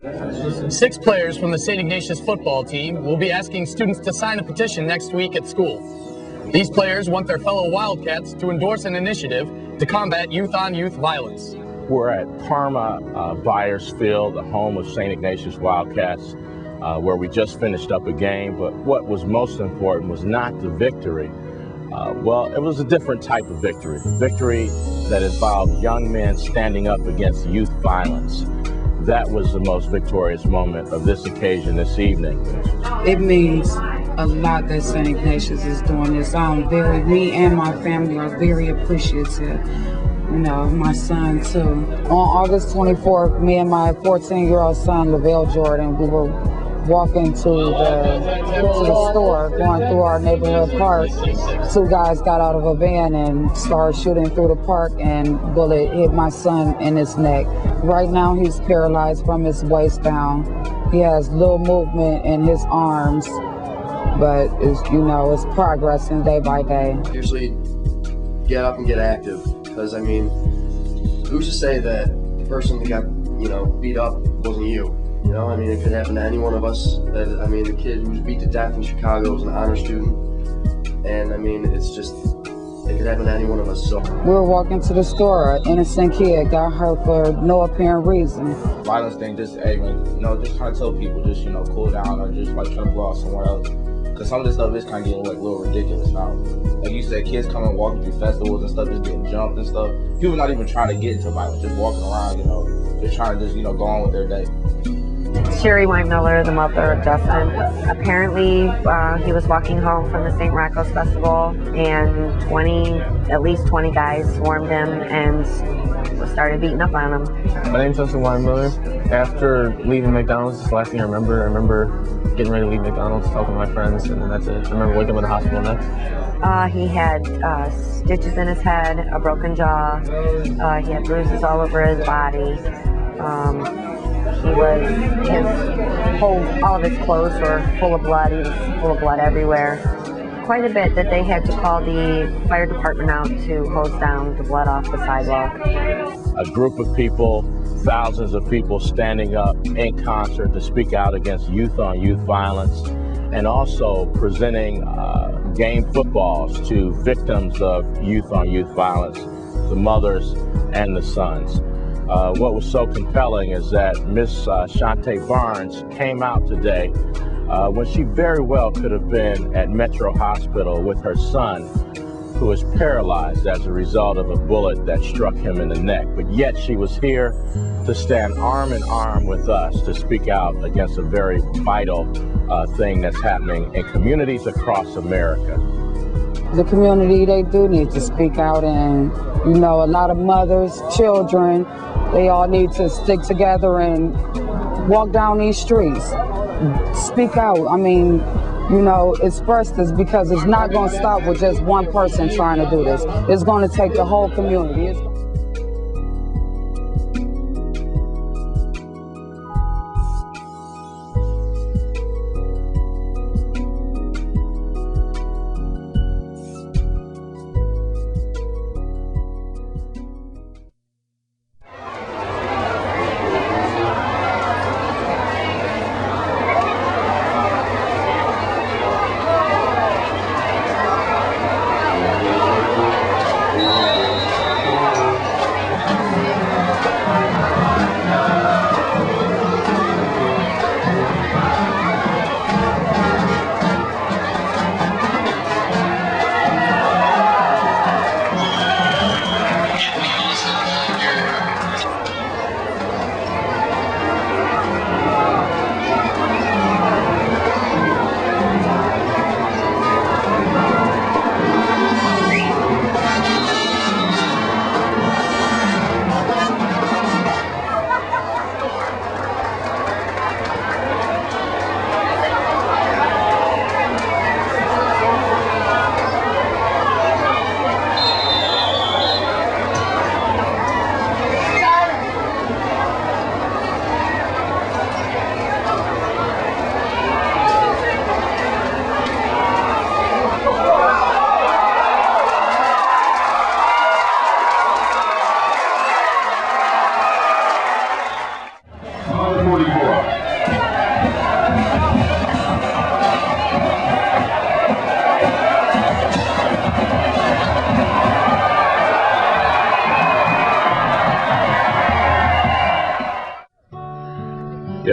6 players from the St. Ignatius football team will be asking students to sign a petition next week at school. These players want their fellow Wildcats to endorse an initiative to combat youth-on-youth violence. We're at Parma Byers Field, the home of St. Ignatius Wildcats, where we just finished up a game. But what was most important was not the victory. Well, it was a different type of victory. Victory that involved young men standing up against youth violence. That was the most victorious moment of this occasion this evening. It means a lot that St. Ignatius is doing this. Me and my family are very appreciative. You know, my son too. On August 24th, me and my 14-year-old son, Lavelle Jordan, we were walking to the store, going through our neighborhood park. 2 guys got out of a van and started shooting through the park, and bullet hit my son in his neck. Right now he's paralyzed from his waist down. He has little movement in his arms, but it's progressing day by day. Usually get up and get active, because I mean, who's to say that the person that got beat up wasn't you? You know, I mean, it could happen to any one of us. The kid who was beat to death in Chicago was an honor student. And I mean, it could happen to any one of us. So we were walking to the store, an innocent kid got hurt for no apparent reason. Violence thing, just trying to tell people, cool down, or just trying to blow off somewhere else. Because some of this stuff is kind of getting a little ridiculous now. Like you said, kids coming walking through festivals and stuff, just getting jumped and stuff. People not even trying to get into violence, just walking around, just trying to go on with their day. Sherry Weinmiller, the mother of Justin. Apparently, he was walking home from the St. Rocco's Festival, and at least 20 guys swarmed him and started beating up on him. My name's Justin Weinmiller. After leaving McDonald's, this is the last thing I remember getting ready to leave McDonald's, talking to my friends, and then that's it. I remember waking up in the hospital next. He had stitches in his head, a broken jaw. He had bruises all over his body. All of his clothes were full of blood. He was full of blood everywhere. Quite a bit that they had to call the fire department out to hose down the blood off the sidewalk. A group of people, thousands of people standing up in concert to speak out against youth-on-youth violence, and also presenting game footballs to victims of youth-on-youth violence, the mothers and the sons. What was so compelling is that Miss Shantae Barnes came out today when she very well could have been at Metro Hospital with her son, who is paralyzed as a result of a bullet that struck him in the neck. But yet she was here to stand arm in arm with us to speak out against a very vital thing that's happening in communities across America. The community, they do need to speak out, and a lot of mothers, children, they all need to stick together and walk down these streets. Speak out. I mean, express this, because it's not going to stop with just one person trying to do this. It's going to take the whole community.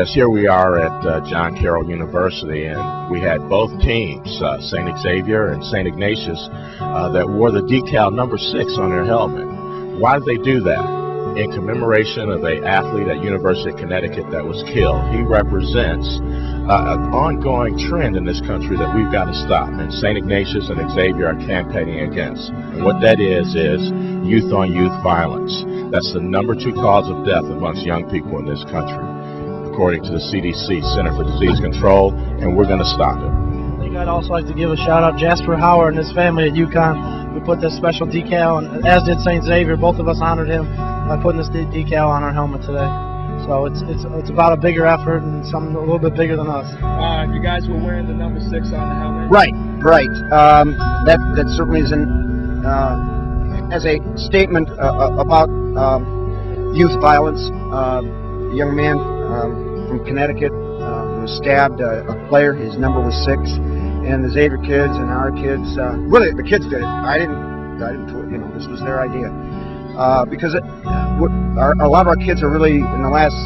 Yes, here we are at John Carroll University, and we had both teams, St. Xavier and St. Ignatius, that wore the decal number 6 on their helmet. Why did they do that? In commemoration of an athlete at University of Connecticut that was killed. He represents an ongoing trend in this country that we've got to stop, and St. Ignatius and Xavier are campaigning against. And what that is youth-on-youth violence. That's the number 2 cause of death amongst young people in this country, according to the CDC, Center for Disease Control, and we're going to stop it. I think I'd also like to give a shout out to Jasper Howard and his family at UConn. We put this special decal, and as did St. Xavier. Both of us honored him by putting this decal on our helmet today. So it's about a bigger effort and something a little bit bigger than us. You guys were wearing the number 6 on the helmet. Right. That certainly is as a statement about youth violence. A young man from Connecticut who stabbed a player. His number was 6, and the Xavier kids and our kids, really the kids did it. I didn't do it. You know, this was their idea. Because a lot of our kids are really, in the last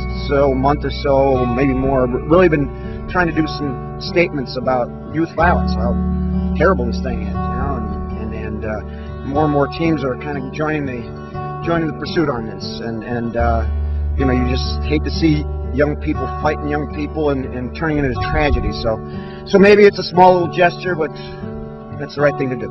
month or so, maybe more, really been trying to do some statements about youth violence, how terrible this thing is, you know, and more and more teams are kind of joining the pursuit on this, and you know, you just hate to see young people fighting young people and turning it into tragedy. So maybe it's a small little gesture, but that's the right thing to do.